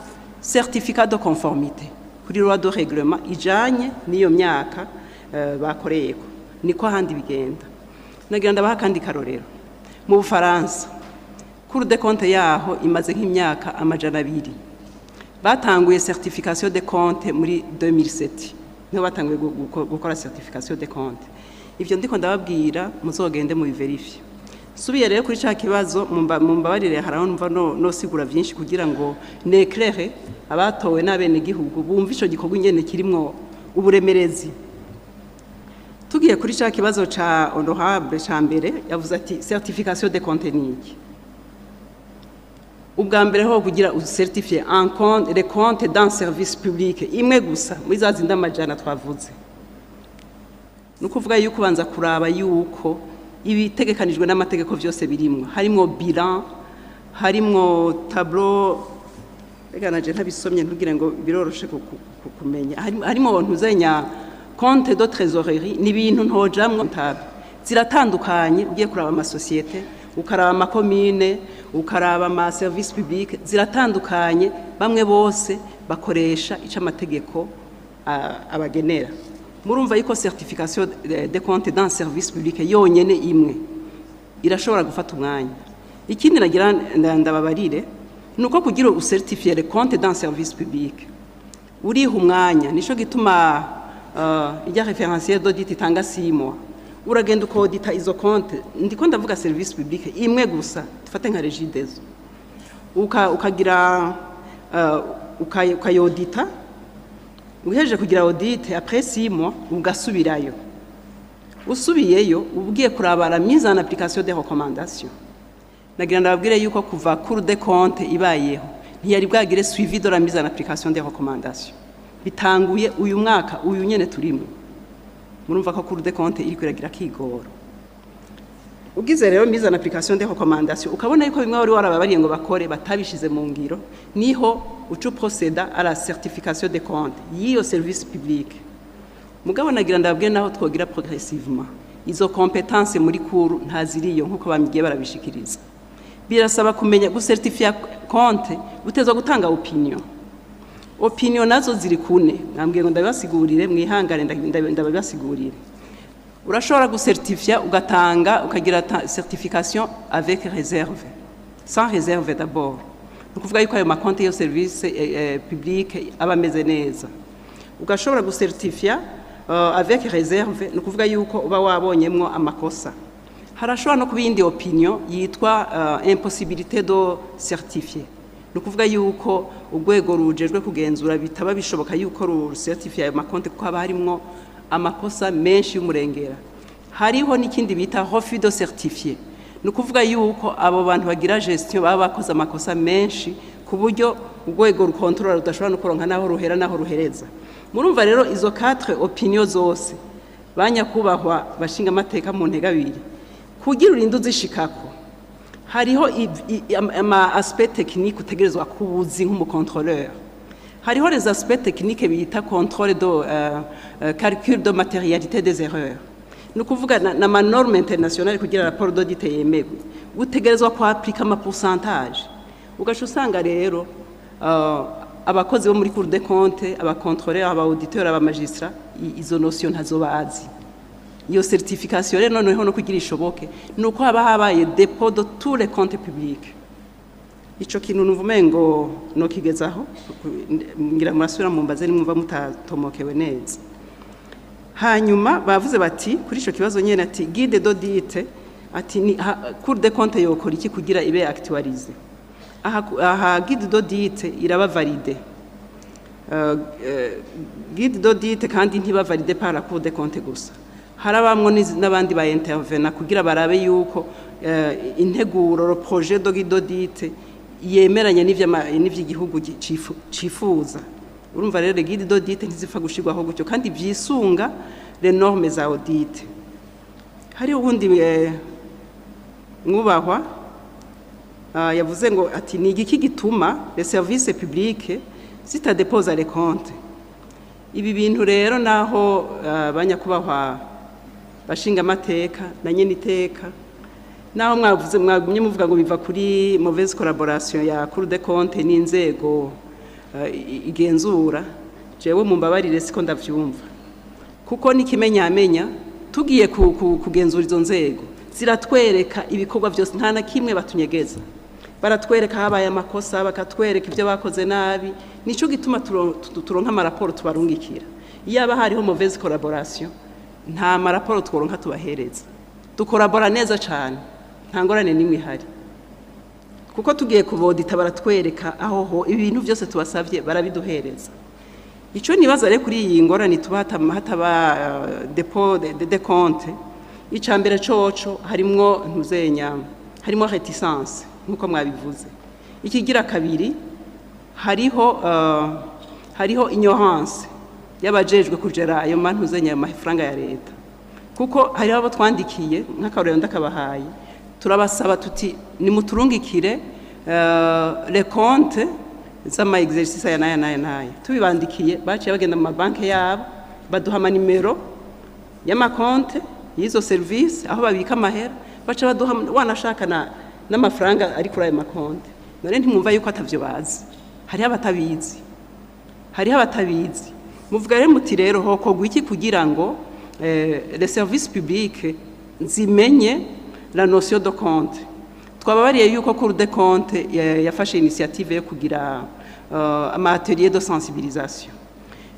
certificat de conformité kuri loi de règlement ijanye n'iyo myaka bakoreyeko niko handi bigenda nagira ndabaha kandi karorero mu Bufaransa Cour des comptes yaho imaze nk'imyaka 200 batanguye certification de compte muri 2007 niho batanguye gukora certification de compte ivyo ndiko ndababwira muzogende mu verify subiye rero kuri ca kibazo mumbabarire haraho numva no sigura byinshi kugira ngo neclaire abatowe n'abene gihugu bumva ico gikorwa ingene kirimwo uburemerezi tugiye kuri ca kibazo ca honorable ca mbere yavuze ati certification de contenu ubwa mbere ho kugira ucertifier en compte les comptes dans service public imwe gusa muri za zinda majana twavuze nukuvuga yuko banza kuraba yuko ibitegekanijwe n'amategeko byose birimwo harimo bilan harimo tableau eganaje ntabisomye ntugire ngo biroroshe kumenya harimo ntuzenya compte de trésorerie ni bintu ntojamwe ntabe ziratandukanye ugiye kuraba ama société ukaraba ama commune ukaraba ama service public ziratandukanye bamwe bose bakoresha ica amategeko abagenera murumva yuko certification de compte dans service public yonyene imwe irashobora gufata umwanya ikindi nagira ndababarire nuko kugira ucertifier les comptes dans service public uriha umwanya nico gituma ijya référentiel d'audit itanga 6 mois uragenda ukodita izo compte ndiko ndavuga service public imwe gusa tufate nka regidezo ukagira ukayodita uhejeje kugira audit après 6 mois ugasubirayo usubiyeyo ubwiye kuraba la mise en application des recommandations nagira ndababwire yuko kuva Cour des comptes ibayeho ntiyari bwagire suivi de la mise en application des recommandations bitanguye uyu mwaka uyu nyene turimo murumva ko Cour des comptes iri kwiragira kigoro ugize rero mise en application des recommandations ukabona yuko bimwe wari warababariye ngo bakore batabishize mu ngiro niho ucu procéda à la certification des comptes yiyo service public mugabo nagira ndababwire naho twogira progressivement izo compétences muri cour ntaziriyo nkuko bamigiye barabishikiriza birasaba kumenya gucertifier compte utezwa gutanga opinion nazo ziri kune nambwiye ngo ndabasigurire mwihangane ndabasigurire urashobora gucertifier ugatanga ukagira certification avec réserve sans réserve d'abord nukuvuga yuko ayo makonte yo service public aba meze neza ugashobora gucertifier avec réserve ni ukuvuga yuko uba wabonyemwo amakosa harashobora no kuba iyindi opinion yitwa impossibilité de certifier ni ukuvuga yuko urwego rujejwe kugenzura bitaba bishoboka yuko rucertifiye ayo makonte kuko haba harimwo amakosa menshi y'umurengera hariho n'ikindi bita refus de certifier ni ukuvuga yuko abo bantu bagira gestion baba bakoze amakosa menshi ku buryo urwego rukontorora rudashobora no kuronka naho ruhera naho ruhereza murumva rero izo 4 opinion zose banyakubahwa bashinga amateka mu ntega abiri kugira urinde uzishikako hariho ama aspect technique utegerezwa kubuzi nk'umukontroleur hariho les aspects techniques bita contrôle de calcul de matérialité des erreurs ni ukuvuga na norme internationale kugira rapport d'audit yemerwe utegerezwa ko applique ama pourcentage ugaca usanga rero abakozi bo muri Cour des comptes abakontroleur abaauditeur abamagistrat izo notion ntazo bazi iyo certification rero noneho no kugira ishoboke nuko haba habaye dépôt de tous les comptes publics ico kintu nuvume ngo no kigezaho ngira murasubira mu mbaze nimwumva mutatomokewe neza hanyuma bavuze bati kuri ico kibazo nyene ati guide d'audit ati ni Cour des comptes yokora iki kugira ibe actualize aha guide d'audit iraba valide guide d'audit kandi ntiba valide par la Cour des comptes gusa harabamwe n'abandi ba intervena kugira barabe yuko integuro ro projet de guide d'audit yemeranya n'ivy'igihugu cifuza urumva rero guide d'audit ntizipfa gushirwaho gutyo kandi vyisunga les normes za audit hari ubundi mwubahwa yavuze ngo ati ni igiki gituma les services publics zitadepose les comptes ibi bintu rero naho banyakubahwa bashinga amateka na nyene iteka naho mwagumye muvuga ngo biva kuri mauvaise collaboration ya Cour des comptes n'inzego igenzura jewe mumbabarire siko ndavyumva kuko nikimenyamenya tugiye kugenzura izo nzego ziratwereka ibikorwa byose nta na kimwe batunyegeza baratwereka habaye amakosa bakatwereka ibyo bakoze nabi nico gituma turonka amaraporo tubarungikira iyaba hariho mauvaise collaboration nta maraporo tworonka tubahereza dukorabora neza cyane nta ngorane nimwe ihari kuko tugiye kubodita baratwereka aho ibintu byose tubasavye barabiduhereza ico nibaza rero kuri iyi ngorane hataba dépôt de compte icambere coco harimwo ntuzenya harimo réticence nkuko mwabivuze ikigira kabiri hariho ignorance yabajejwe kujera ayo mantuzenya amafaranga ya leta kuko hariho abo twandikiye nk'akarero ndakabahaye turabasaba tuti nimuturungikire les comptes z'ama exercice ya naya tubibandikiye baciye bagenda mu mabanki yabo baduha amanimero y'amakonte y'izo service aho babika amahera baca baduha wanashaka n'amafaranga ari kuri ayo makonte none ntimwumva yuko atavyo bazi hariho abatabizi muvuga rero muti rero hokogwa iki kugira ngo les services publics zimenye la notion de compte twababariye yuko Cour des comptes yafashe initiative yo kugira ama atelier de sensibilisation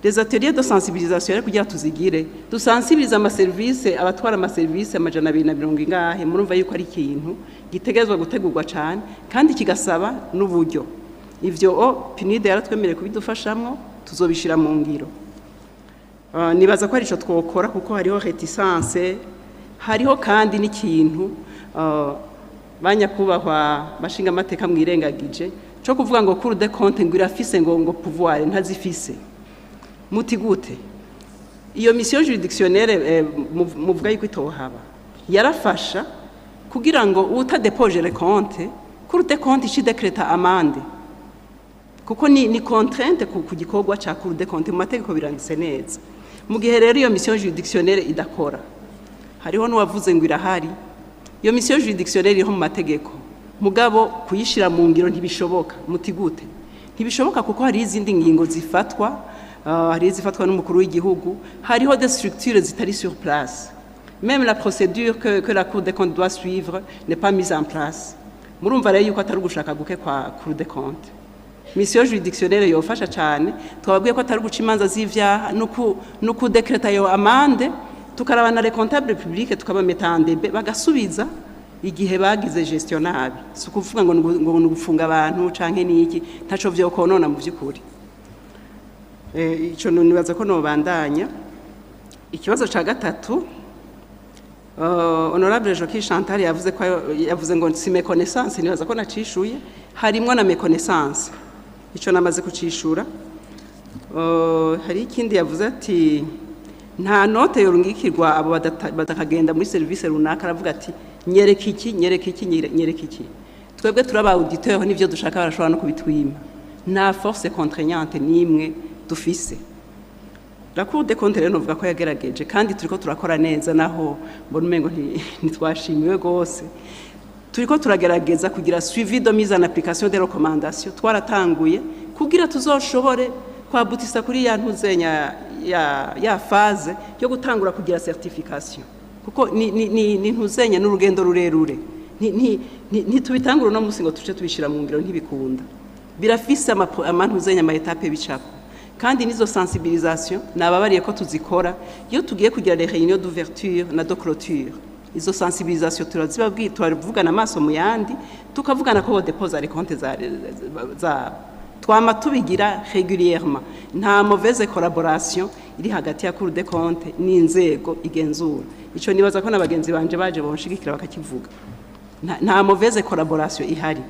les ateliers de sensibilisation rero kugira tuzigire dusensibilize ama service abatwara ama service amajana 270 ingahe murumva yuko ari ikintu gitegezwa gutegurwa cyane kandi kigasaba n'uburyo ivyo PNUD yaratwemereye kubidufashamwo tuzobishira mu ngiro nibaza ko ari ico twokora kuko hariho réticence hariho kandi n'ikintu banyakubahwa bashinga amateka mwirengagije cyo kuvuga ngo Cour des comptes ngo irafise ngo pouvoir ntazifise muti gute iyo mission juridictionnelle muvuga yuko itohaba yarafasha kugira ngo utadepoje les comptes Cour des comptes ci décreta amende kuko ni contrainte ku gikorwa ca Cour des comptes mu mategeko biranditse neza mu gihe rero iyo mission juridictionnelle idakora hariho n'uwavuze ngo irahari iyo mission juridictionnelle iriho mu mategeko mugabo kuyishira mu ngiro ntibishoboka muti gute ntibishoboka kuko hari izindi ngingo zifatwa hari zifatwa n'umukuru w'igihugu hariho des structures zitari sur place même la procédure que la Cour des comptes doit suivre n'est pas mise en place murumva rero yuko atari gushaka guke kwa Cour des comptes mission juridictionnelle yofasha cyane twababwiye ko atari guca imanza z'ivyaha no kudekreta yo amande tukarabana les comptables publics tukabameta andebe bagasubiza igihe bagize gestion nabi si kuvuga ngo gufunga abantu canke niki ntaco vyo konona mu vyukuri ico nibaza ko no bandanya ikibazo ca gatatu honorable Joki Chantal yavuze ngo si méconnaissance nibaza ko nacishuye harimwo na méconnaissance ico namaze kucishura hari ikindi yavuze ati nta note yorungikirwa abo badakagenda muri service runaka aravuga ati nyereka iki twebwe turaba auditeur n'ivyo dushaka barashobora no kubitwima nta force contraignante nimwe dufise la Cour des comptes rero novuga ko yagerageje kandi turiko turakora neza naho mbona umengo ntitwashimiwe gose turiko turagerageza kugira suivi de mise en application des recommandations twaratanguye kugira tuzoshobore kwabutisa kuri ya ntuzenya ya phase yo gutangura kugira certification kuko ni ntuzenya n'urugendo rurerure ntitubitangura no musi ngo tuce tubishira mu ngiro ntibikunda birafise amantuzenya ama etape bicako kandi nizo sensibilisation nababariye ko tuzikora iyo tugiye kugira les réunions d'ouverture na de clôture izo sensibilisation turazibabwiye turavugana amaso mu yandi tukavugana ko depose les comptes za twama tubigira régulièrement nta mauvaise collaboration iri hagati ya Cour des comptes n'inzego igenzura ico nibaza ko nabagenzi banje baje bonshigikira bakakivuga nta mauvaise collaboration ihari